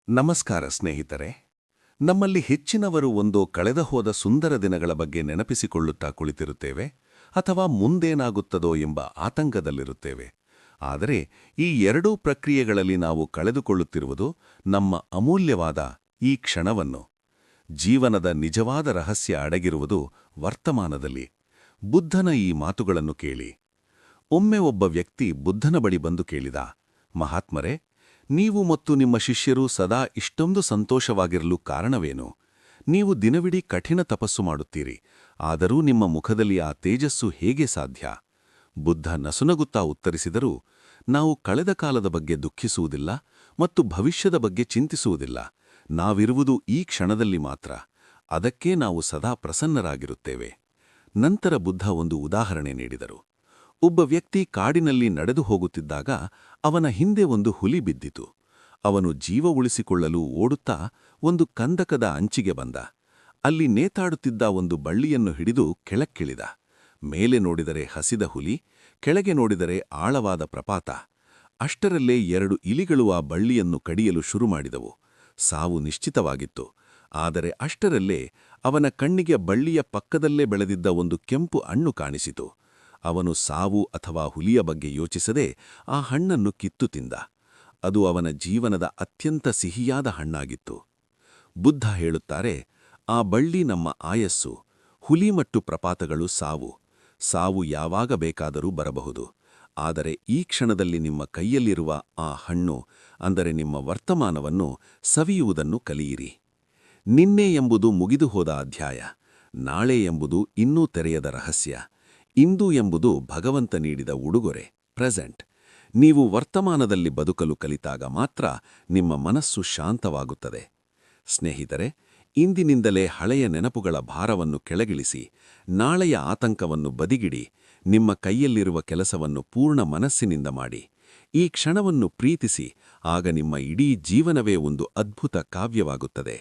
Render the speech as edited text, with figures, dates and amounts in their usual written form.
ನಮಸ್ಕಾರ ಸ್ನೇಹಿತರೆ. ನಮ್ಮಲ್ಲಿ ಹೆಚ್ಚಿನವರು ಒಂದು ಕಳೆದುಹೋದ ಸುಂದರ ದಿನಗಳ ಬಗ್ಗೆ ನೆನಪಿಸಿಕೊಳ್ಳುತ್ತಾ ಕುಳಿತಿರುತ್ತೇವೆ, ಅಥವಾ ಮುಂದೇನಾಗುತ್ತದೋ ಎಂಬ ಆತಂಕದಲ್ಲಿರುತ್ತೇವೆ. ಆದರೆ ಈ ಎರಡೂ ಪ್ರಕ್ರಿಯೆಗಳಲ್ಲಿ ನಾವು ಕಳೆದುಕೊಳ್ಳುತ್ತಿರುವುದು ನಮ್ಮ ಅಮೂಲ್ಯವಾದ ಈ ಕ್ಷಣವನ್ನು. ಜೀವನದ ನಿಜವಾದ ರಹಸ್ಯ ಅಡಗಿರುವುದು ವರ್ತಮಾನದಲ್ಲಿ. ಬುದ್ಧನ ಈ ಮಾತುಗಳನ್ನು ಕೇಳಿ. ಒಮ್ಮೆ ಒಬ್ಬ ವ್ಯಕ್ತಿ ಬುದ್ಧನ ಬಳಿ ಬಂದು ಕೇಳಿದ, ಮಹಾತ್ಮರೇ, ನೀವು ಮತ್ತು ನಿಮ್ಮ ಶಿಷ್ಯರು ಸದಾ ಇಷ್ಟೊಂದು ಸಂತೋಷವಾಗಿರಲು ಕಾರಣವೇನು? ನೀವು ದಿನವಿಡೀ ಕಠಿಣ ತಪಸ್ಸು ಮಾಡುತ್ತೀರಿ, ಆದರೂ ನಿಮ್ಮ ಮುಖದಲ್ಲಿ ಆ ತೇಜಸ್ಸು ಹೇಗೆ ಸಾಧ್ಯ? ಬುದ್ಧ ನಸುನಗುತ್ತಾ ಉತ್ತರಿಸಿದರು, ನಾವು ಕಳೆದ ಕಾಲದ ಬಗ್ಗೆ ದುಃಖಿಸುವುದಿಲ್ಲ ಮತ್ತು ಭವಿಷ್ಯದ ಬಗ್ಗೆ ಚಿಂತಿಸುವುದಿಲ್ಲ. ನಾವಿರುವುದು ಈ ಕ್ಷಣದಲ್ಲಿ ಮಾತ್ರ. ಅದಕ್ಕೆ ನಾವು ಸದಾ ಪ್ರಸನ್ನರಾಗಿರುತ್ತೇವೆ. ನಂತರ ಬುದ್ಧ ಒಂದು ಉದಾಹರಣೆ ನೀಡಿದರು. ಒಬ್ಬ ವ್ಯಕ್ತಿ ಕಾಡಿನಲ್ಲಿ ನಡೆದು ಹೋಗುತ್ತಿದ್ದಾಗ ಅವನ ಹಿಂದೆ ಒಂದು ಹುಲಿ ಬಿದ್ದಿತು. ಅವನು ಜೀವ ಉಳಿಸಿಕೊಳ್ಳಲು ಓಡುತ್ತಾ ಒಂದು ಕಂದಕದ ಅಂಚಿಗೆ ಬಂದ. ಅಲ್ಲಿ ನೇತಾಡುತ್ತಿದ್ದ ಒಂದು ಬಳ್ಳಿಯನ್ನು ಹಿಡಿದು ಕೆಳಕ್ಕಿಳಿದ. ಮೇಲೆ ನೋಡಿದರೆ ಹಸಿದ ಹುಲಿ, ಕೆಳಗೆ ನೋಡಿದರೆ ಆಳವಾದ ಪ್ರಪಾತ. ಅಷ್ಟರಲ್ಲೇ 2 ಇಲಿಗಳು ಆ ಬಳ್ಳಿಯನ್ನು ಕಡಿಯಲು ಶುರುಮಾಡಿದವು. ಸಾವು ನಿಶ್ಚಿತವಾಗಿತ್ತು. ಆದರೆ ಅಷ್ಟರಲ್ಲೇ ಅವನ ಕಣ್ಣಿಗೆ ಬಳ್ಳಿಯ ಪಕ್ಕದಲ್ಲೇ ಬೆಳೆದಿದ್ದ ಒಂದು ಕೆಂಪು ಹಣ್ಣು ಕಾಣಿಸಿತು. ಅವನು ಸಾವು ಅಥವಾ ಹುಲಿಯ ಬಗ್ಗೆ ಯೋಚಿಸದೆ ಆ ಹಣ್ಣನ್ನು ಕಿತ್ತು ತಿಂದ. ಅದು ಅವನ ಜೀವನದ ಅತ್ಯಂತ ಸಿಹಿಯಾದ ಹಣ್ಣಾಗಿತ್ತು. ಬುದ್ಧ ಹೇಳುತ್ತಾರೆ, ಆ ಬಳ್ಳಿ ನಮ್ಮ ಆಯಸ್ಸು, ಹುಲಿ ಮತ್ತು ಪ್ರಪಾತಗಳು ಸಾವು. ಸಾವು ಯಾವಾಗ ಬೇಕಾದರೂ ಬರಬಹುದು. ಆದರೆ ಈ ಕ್ಷಣದಲ್ಲಿ ನಿಮ್ಮ ಕೈಯಲ್ಲಿರುವ ಆ ಹಣ್ಣು, ಅಂದರೆ ನಿಮ್ಮ ವರ್ತಮಾನವನ್ನು ಸವಿಯುವುದನ್ನು ಕಲಿಯಿರಿ. ನಿನ್ನೆ ಎಂಬುದು ಮುಗಿದುಹೋದ ಅಧ್ಯಾಯ. ನಾಳೆ ಎಂಬುದು ಇನ್ನೂ ತೆರೆಯದ ರಹಸ್ಯ. ಇಂದು ಎಂಬುದು ಭಗವಂತ ನೀಡಿದ ಉಡುಗೊರೆ, ಪ್ರೆಸೆಂಟ್. ನೀವು ವರ್ತಮಾನದಲ್ಲಿ ಬದುಕಲು ಕಲಿತಾಗ ಮಾತ್ರ ನಿಮ್ಮ ಮನಸ್ಸು ಶಾಂತವಾಗುತ್ತದೆ. ಸ್ನೇಹಿತರೆ, ಇಂದಿನಿಂದಲೇ ಹಳೆಯ ನೆನಪುಗಳ ಭಾರವನ್ನು ಕೆಳಗಿಳಿಸಿ, ನಾಳೆಯ ಆತಂಕವನ್ನು ಬದಿಗಿಡಿ. ನಿಮ್ಮ ಕೈಯಲ್ಲಿರುವ ಕೆಲಸವನ್ನು ಪೂರ್ಣ ಮನಸ್ಸಿನಿಂದ ಮಾಡಿ. ಈ ಕ್ಷಣವನ್ನು ಪ್ರೀತಿಸಿ, ಆಗ ನಿಮ್ಮ ಇಡೀ ಜೀವನವೇ ಒಂದು ಅದ್ಭುತ ಕಾವ್ಯವಾಗುತ್ತದೆ.